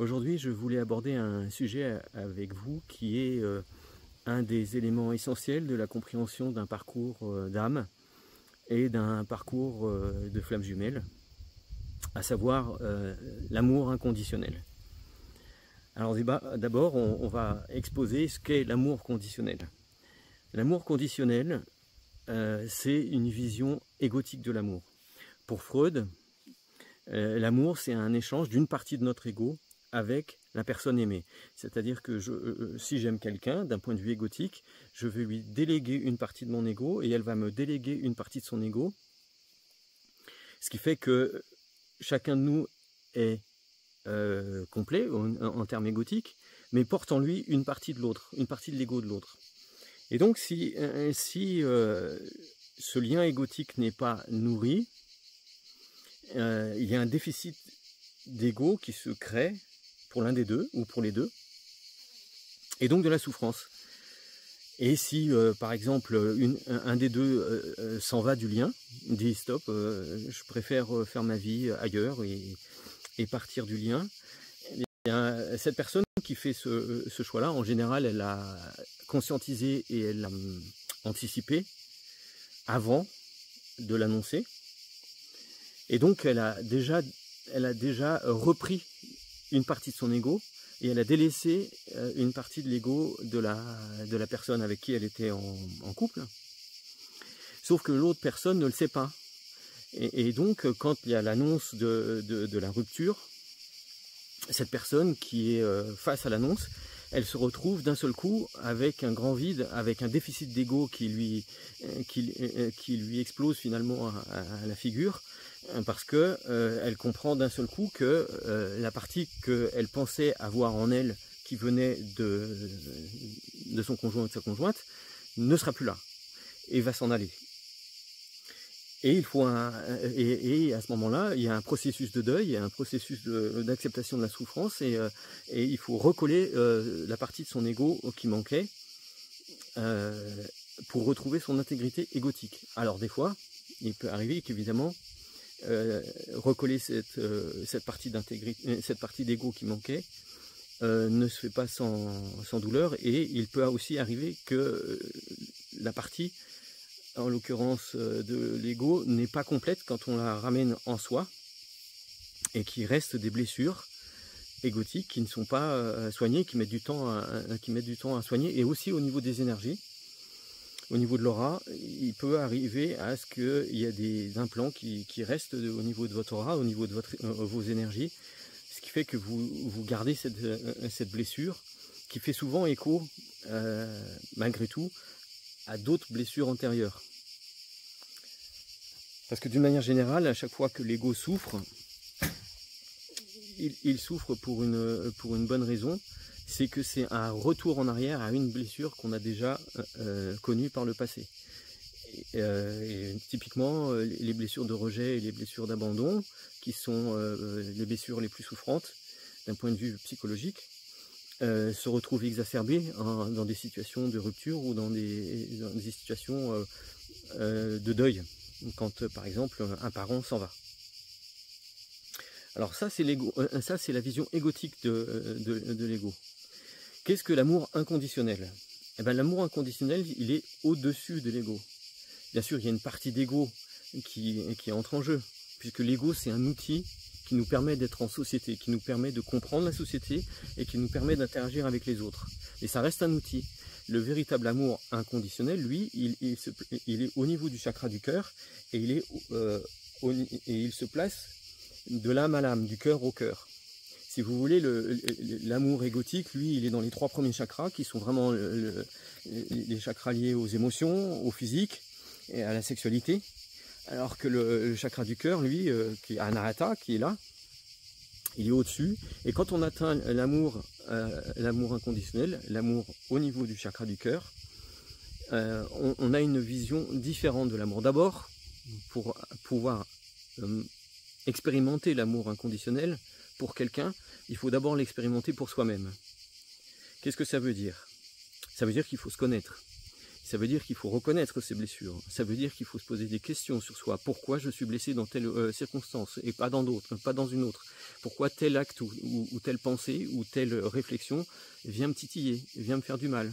Aujourd'hui, je voulais aborder un sujet avec vous qui est un des éléments essentiels de la compréhension d'un parcours d'âme et d'un parcours de flammes jumelles, à savoir l'amour inconditionnel. Alors d'abord, on va exposer ce qu'est l'amour conditionnel. L'amour conditionnel, c'est une vision égotique de l'amour. Pour Freud, l'amour, c'est un échange d'une partie de notre ego avec la personne aimée. C'est-à-dire que si j'aime quelqu'un, d'un point de vue égotique, je vais lui déléguer une partie de mon ego et elle va me déléguer une partie de son ego. Ce qui fait que chacun de nous est complet en termes égotiques, mais porte en lui une partie de l'autre, une partie de l'ego de l'autre. Et donc si ce lien égotique n'est pas nourri, il y a un déficit d'ego qui se crée pour l'un des deux ou pour les deux, et donc de la souffrance. Et si par exemple un des deux s'en va du lien, dit stop, je préfère faire ma vie ailleurs et partir du lien, et bien, cette personne qui fait ce choix-là, en général, elle a conscientisé et elle a anticipé avant de l'annoncer. Et donc elle a déjà repris une partie de son ego et elle a délaissé une partie de l'ego de la personne avec qui elle était en couple. Sauf que l'autre personne ne le sait pas. Et donc quand il y a l'annonce de la rupture, cette personne qui est face à l'annonce, elle se retrouve d'un seul coup avec un grand vide, avec un déficit d'ego qui lui explose finalement à la figure, parce que elle comprend d'un seul coup que la partie qu'elle pensait avoir en elle, qui venait de son conjoint ou de sa conjointe, ne sera plus là et va s'en aller. Et il faut et à ce moment-là, il y a un processus de deuil, il y a un processus d'acceptation de la souffrance, et il faut recoller la partie de son ego qui manquait pour retrouver son intégrité égotique. Alors des fois, il peut arriver qu'évidemment, recoller cette partie d'intégrité, cette partie d'ego qui manquait, ne se fait pas sans douleur, et il peut aussi arriver que la partie, en l'occurrence de l'ego, n'est pas complète quand on la ramène en soi, et qu'il reste des blessures égotiques qui ne sont pas soignées, qui mettent du temps à soigner, et aussi au niveau des énergies, au niveau de l'aura, il peut arriver à ce qu'il y ait des implants qui restent au niveau de votre aura, au niveau de vos énergies, ce qui fait que vous gardez cette blessure qui fait souvent écho, malgré tout, à d'autres blessures antérieures. Parce que d'une manière générale, à chaque fois que l'ego souffre, il souffre pour une bonne raison, c'est que c'est un retour en arrière à une blessure qu'on a déjà connue par le passé. Et typiquement, les blessures de rejet et les blessures d'abandon, qui sont les blessures les plus souffrantes d'un point de vue psychologique, se retrouvent exacerbées dans des situations de rupture ou dans des situations de deuil, quand par exemple un parent s'en va. Alors ça c'est l'ego, ça c'est la vision égotique de l'ego. Qu'est-ce que l'amour inconditionnel? Eh bien, l'amour inconditionnel, il est au-dessus de l'ego. Bien sûr, il y a une partie d'ego qui entre en jeu, puisque l'ego c'est un outil qui nous permet d'être en société, qui nous permet de comprendre la société et qui nous permet d'interagir avec les autres. Et ça reste un outil. Le véritable amour inconditionnel, lui, il est au niveau du chakra du cœur, et il se place de l'âme à l'âme, du cœur au cœur. Si vous voulez, l'amour égotique, lui, il est dans les 3 premiers chakras, qui sont vraiment les chakras liés aux émotions, au physique et à la sexualité. Alors que le chakra du cœur, lui, qui est Anahata, qui est là, il est au-dessus. Et quand on atteint l'amour inconditionnel, l'amour au niveau du chakra du cœur, on a une vision différente de l'amour. D'abord, pour pouvoir expérimenter l'amour inconditionnel pour quelqu'un, il faut d'abord l'expérimenter pour soi-même. Qu'est-ce que ça veut dire? Ça veut dire qu'il faut se connaître. Ça veut dire qu'il faut reconnaître ses blessures. Ça veut dire qu'il faut se poser des questions sur soi. Pourquoi je suis blessé dans telle circonstance et pas dans d'autres, pas dans une autre? Pourquoi tel acte ou telle pensée ou telle réflexion vient me titiller, vient me faire du mal?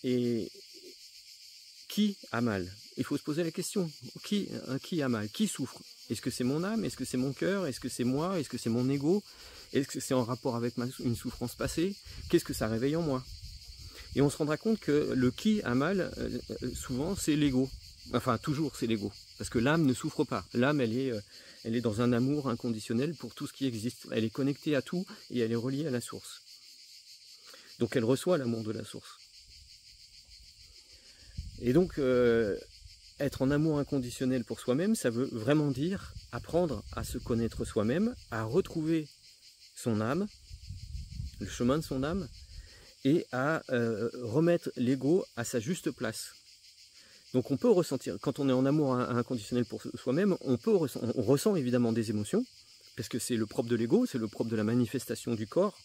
Et qui a mal? Il faut se poser la question. Qui a mal? Qui souffre? Est-ce que c'est mon âme? Est-ce que c'est mon cœur? Est-ce que c'est moi? Est-ce que c'est mon ego? Est-ce que c'est en rapport avec une souffrance passée? Qu'est-ce que ça réveille en moi? Et on se rendra compte que le qui a mal, souvent, c'est l'ego. Enfin, toujours, c'est l'ego. Parce que l'âme ne souffre pas. L'âme, elle est dans un amour inconditionnel pour tout ce qui existe. Elle est connectée à tout et elle est reliée à la source. Donc, elle reçoit l'amour de la source. Et donc, être en amour inconditionnel pour soi-même, ça veut vraiment dire apprendre à se connaître soi-même, à retrouver son âme, le chemin de son âme, et à remettre l'ego à sa juste place. Donc on peut ressentir, quand on est en amour inconditionnel pour soi-même, on ressent évidemment des émotions, parce que c'est le propre de l'ego, c'est le propre de la manifestation du corps,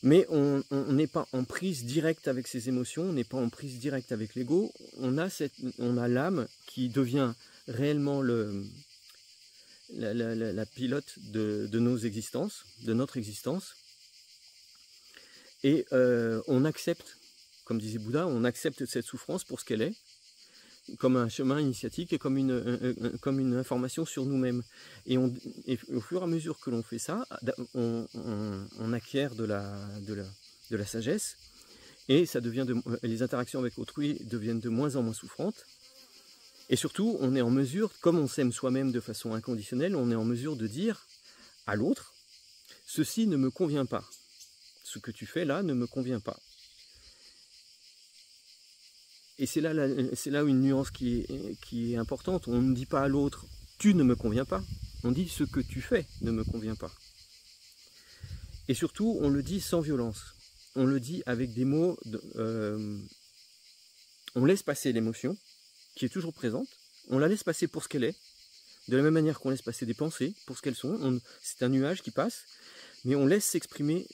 mais on n'est pas en prise directe avec ces émotions, on n'est pas en prise directe avec l'ego, on a l'âme qui devient réellement la pilote de nos existences, de notre existence. Et on accepte, comme disait Bouddha, on accepte cette souffrance pour ce qu'elle est, comme un chemin initiatique et comme une information sur nous-mêmes. Et au fur et à mesure que l'on fait ça, on acquiert de la sagesse, et les interactions avec autrui deviennent de moins en moins souffrantes. Et surtout, on est en mesure, comme on s'aime soi-même de façon inconditionnelle, on est en mesure de dire à l'autre, ceci ne me convient pas. Ce que tu fais là ne me convient pas. Et c'est là une nuance qui est importante. On ne dit pas à l'autre, tu ne me conviens pas. On dit, ce que tu fais ne me convient pas. Et surtout, on le dit sans violence. On le dit avec des mots, on laisse passer l'émotion, qui est toujours présente. On la laisse passer pour ce qu'elle est. De la même manière qu'on laisse passer des pensées pour ce qu'elles sont. C'est un nuage qui passe. Mais on laisse s'exprimer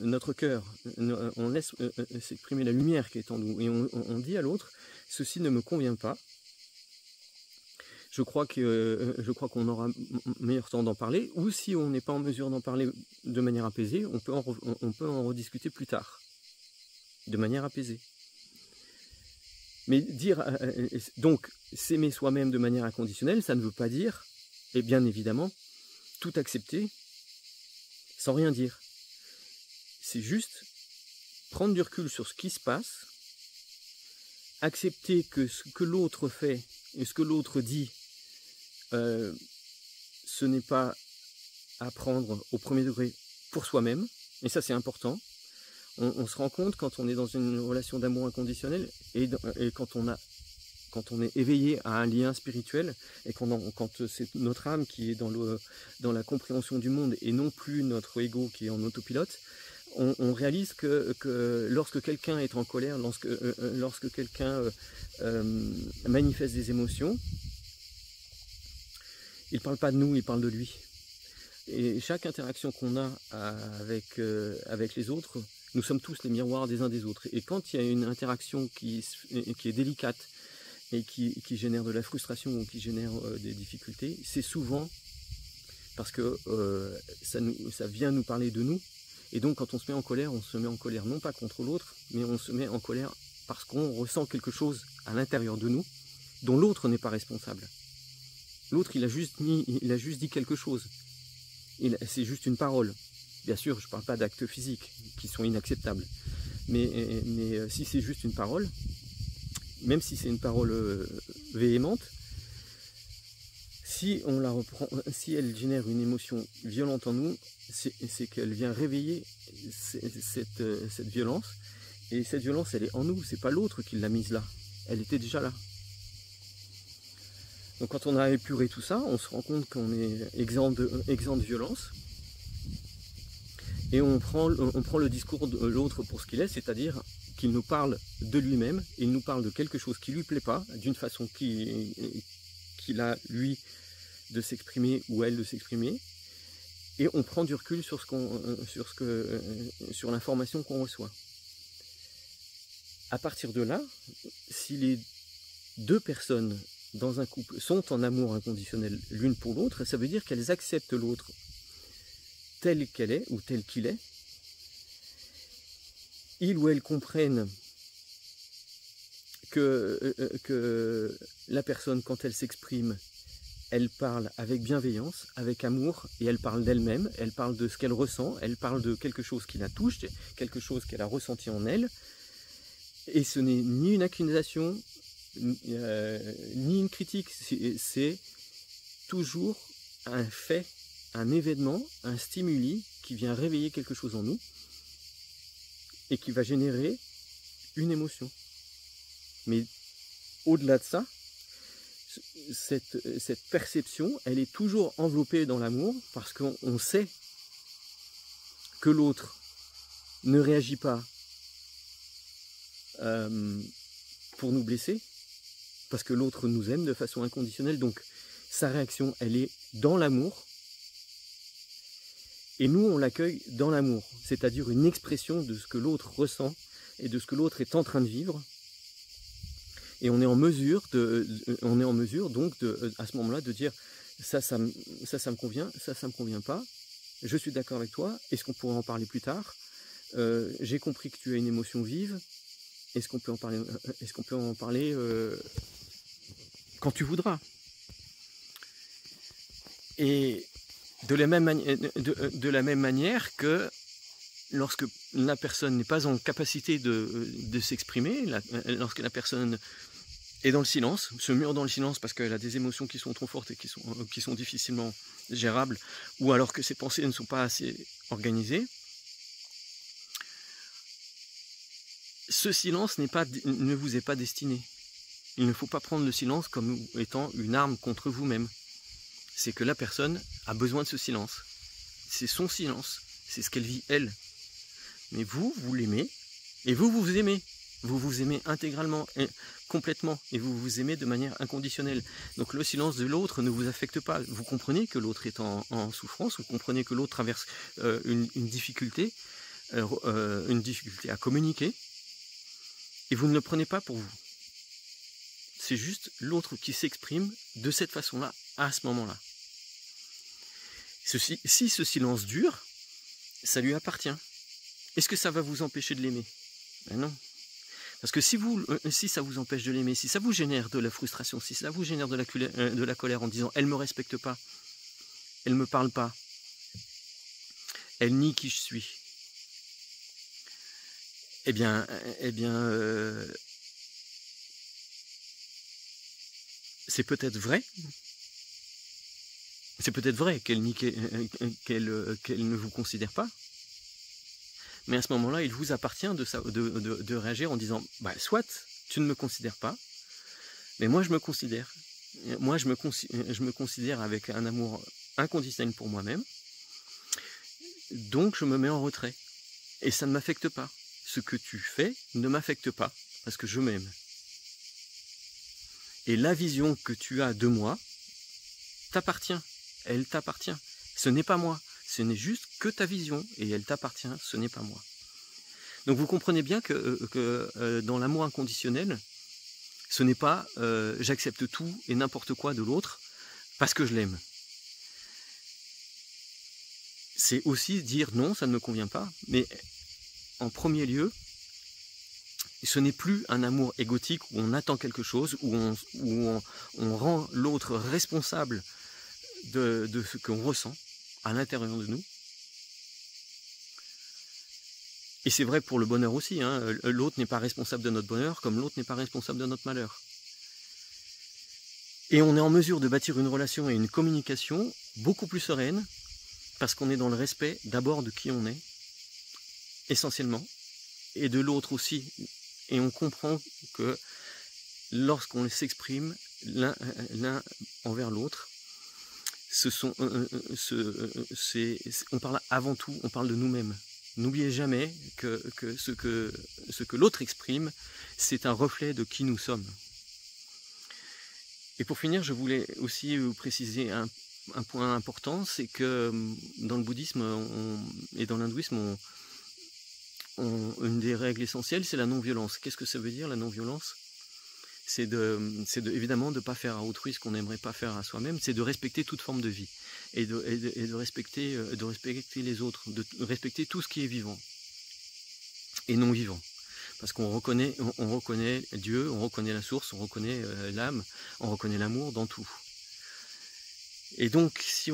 notre cœur, on laisse s'exprimer la lumière qui est en nous. Et on dit à l'autre, ceci ne me convient pas. Je crois qu'on aura meilleur temps d'en parler. Ou si on n'est pas en mesure d'en parler de manière apaisée, on peut en rediscuter plus tard, de manière apaisée. Mais donc, s'aimer soi-même de manière inconditionnelle, ça ne veut pas dire, et bien évidemment, tout accepter, sans rien dire. C'est juste prendre du recul sur ce qui se passe, accepter que ce que l'autre fait et ce que l'autre dit, ce n'est pas à prendre au premier degré pour soi-même, et ça c'est important. On se rend compte quand on est dans une relation d'amour inconditionnel et quand on est éveillé à un lien spirituel et quand c'est notre âme qui est dans la compréhension du monde et non plus notre ego qui est en autopilote, on réalise que lorsque quelqu'un est en colère, lorsque quelqu'un manifeste des émotions, il ne parle pas de nous, il parle de lui. Et chaque interaction qu'on a avec les autres, nous sommes tous les miroirs des uns des autres. Et quand il y a une interaction qui est délicate, et qui génère de la frustration ou qui génère des difficultés, c'est souvent parce que ça vient nous parler de nous. Et donc quand on se met en colère non pas contre l'autre, mais on se met en colère parce qu'on ressent quelque chose à l'intérieur de nous dont l'autre n'est pas responsable. L'autre, il a juste dit quelque chose. C'est juste une parole. Bien sûr, je ne parle pas d'actes physiques qui sont inacceptables. Mais si c'est juste une parole, même si c'est une parole véhémente, si on la reprend, si elle génère une émotion violente en nous, c'est qu'elle vient réveiller cette violence. Et cette violence, elle est en nous, c'est pas l'autre qui l'a mise là. Elle était déjà là. Donc quand on a épuré tout ça, on se rend compte qu'on est exempt de violence. Et on prend le discours de l'autre pour ce qu'il est, c'est-à-dire qu'il nous parle de lui-même, il nous parle de quelque chose qui ne lui plaît pas, d'une façon qu'il a, lui, de s'exprimer ou elle de s'exprimer, et on prend du recul sur l'information qu'on reçoit. à partir de là, si les deux personnes dans un couple sont en amour inconditionnel l'une pour l'autre, ça veut dire qu'elles acceptent l'autre telle qu'elle est ou tel qu'il est. Ils ou elles comprennent que la personne, quand elle s'exprime, elle parle avec bienveillance, avec amour, et elle parle d'elle-même, elle parle de ce qu'elle ressent, elle parle de quelque chose qui la touche, quelque chose qu'elle a ressenti en elle, et ce n'est ni une accusation, ni une critique, c'est toujours un fait, un événement, un stimuli qui vient réveiller quelque chose en nous, et qui va générer une émotion. Mais au-delà de ça, cette perception, elle est toujours enveloppée dans l'amour, parce qu'on sait que l'autre ne réagit pas pour nous blesser, parce que l'autre nous aime de façon inconditionnelle, donc sa réaction, elle est dans l'amour, et nous, on l'accueille dans l'amour, c'est-à-dire une expression de ce que l'autre ressent, et de ce que l'autre est en train de vivre, et on est en mesure donc à ce moment-là de dire ça me convient, ça me convient pas, je suis d'accord avec toi, est-ce qu'on pourrait en parler plus tard, j'ai compris que tu as une émotion vive, est-ce qu'on peut en parler quand tu voudras. Et de la même manière que lorsque la personne n'est pas en capacité de s'exprimer, lorsque la personne est dans le silence, se mure dans le silence parce qu'elle a des émotions qui sont trop fortes et qui sont difficilement gérables, ou alors que ses pensées ne sont pas assez organisées, ce silence ne vous est pas destiné. Il ne faut pas prendre le silence comme étant une arme contre vous-même. C'est que la personne a besoin de ce silence. C'est son silence. C'est ce qu'elle vit, elle. Mais vous l'aimez, et vous aimez. Vous vous aimez intégralement, et complètement, et vous vous aimez de manière inconditionnelle. Donc le silence de l'autre ne vous affecte pas. Vous comprenez que l'autre est en souffrance, vous comprenez que l'autre traverse une difficulté à communiquer, et vous ne le prenez pas pour vous. C'est juste l'autre qui s'exprime de cette façon-là, à ce moment-là. Si ce silence dure, ça lui appartient. Est-ce que ça va vous empêcher de l'aimer? Ben non. Parce que si ça vous empêche de l'aimer, si ça vous génère de la frustration, si ça vous génère de la colère en disant « elle ne me respecte pas, elle ne me parle pas, elle nie qui je suis », eh bien c'est peut-être vrai. C'est peut-être vrai qu'elle ne vous considère pas. Mais à ce moment-là, il vous appartient de réagir en disant bah, soit tu ne me considères pas, mais moi je me considère. Moi je me considère avec un amour inconditionnel pour moi-même, donc je me mets en retrait. Et ça ne m'affecte pas. Ce que tu fais ne m'affecte pas, parce que je m'aime. Et la vision que tu as de moi t'appartient. Elle t'appartient. Ce n'est pas moi. Ce n'est juste que ta vision, et elle t'appartient, ce n'est pas moi. Donc vous comprenez bien que dans l'amour inconditionnel, ce n'est pas j'accepte tout et n'importe quoi de l'autre parce que je l'aime. C'est aussi dire non, ça ne me convient pas, mais en premier lieu, ce n'est plus un amour égotique où on attend quelque chose, où on rend l'autre responsable de ce qu'on ressent à l'intérieur de nous. Et c'est vrai pour le bonheur aussi, hein. L'autre n'est pas responsable de notre bonheur comme l'autre n'est pas responsable de notre malheur. Et on est en mesure de bâtir une relation et une communication beaucoup plus sereine parce qu'on est dans le respect d'abord de qui on est, essentiellement, et de l'autre aussi. Et on comprend que lorsqu'on s'exprime l'un envers l'autre, on parle avant tout, on parle de nous-mêmes. N'oubliez jamais que ce que l'autre exprime, c'est un reflet de qui nous sommes. Et pour finir, je voulais aussi vous préciser un point important, c'est que dans le bouddhisme et dans l'hindouisme, une des règles essentielles, c'est la non-violence. Qu'est-ce que ça veut dire, la non-violence? C'est évidemment de ne pas faire à autrui ce qu'on n'aimerait pas faire à soi-même, c'est de respecter toute forme de vie, et de respecter les autres, de respecter tout ce qui est vivant et non vivant. Parce qu'on reconnaît Dieu, on reconnaît la source, on reconnaît l'âme, on reconnaît l'amour dans tout. Et donc, si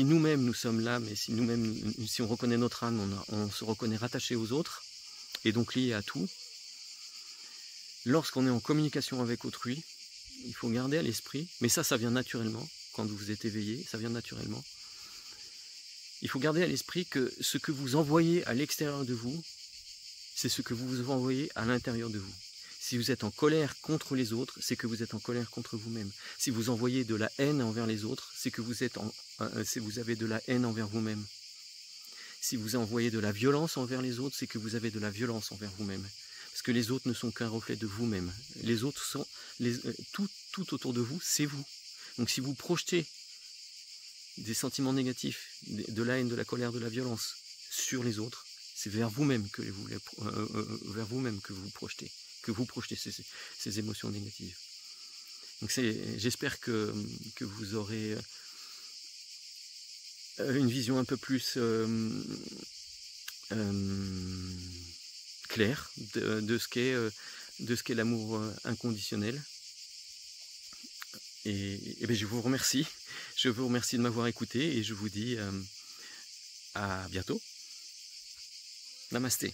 nous-mêmes nous sommes l'âme, et si on reconnaît notre âme, on se reconnaît rattaché aux autres, et donc lié à tout. Lorsqu'on est en communication avec autrui, il faut garder à l'esprit, mais ça vient naturellement, quand vous êtes éveillé, ça vient naturellement. Il faut garder à l'esprit que ce que vous envoyez à l'extérieur de vous, c'est ce que vous envoyez à l'intérieur de vous. Si vous êtes en colère contre les autres, c'est que vous êtes en colère contre vous-même. Si vous envoyez de la haine envers les autres, c'est que vous avez de la haine envers vous-même. Si vous envoyez de la violence envers les autres, c'est que vous avez de la violence envers vous-même. Parce que les autres ne sont qu'un reflet de vous-même. Les autres sont... tout autour de vous, c'est vous. Donc si vous projetez des sentiments négatifs, de la haine, de la colère, de la violence sur les autres, c'est vers vous-même que vous projetez ces émotions négatives. Donc j'espère que vous aurez une vision un peu plus claire de ce qu'est l'amour inconditionnel. Et bien je vous remercie. Je vous remercie de m'avoir écouté et je vous dis à bientôt. Namasté.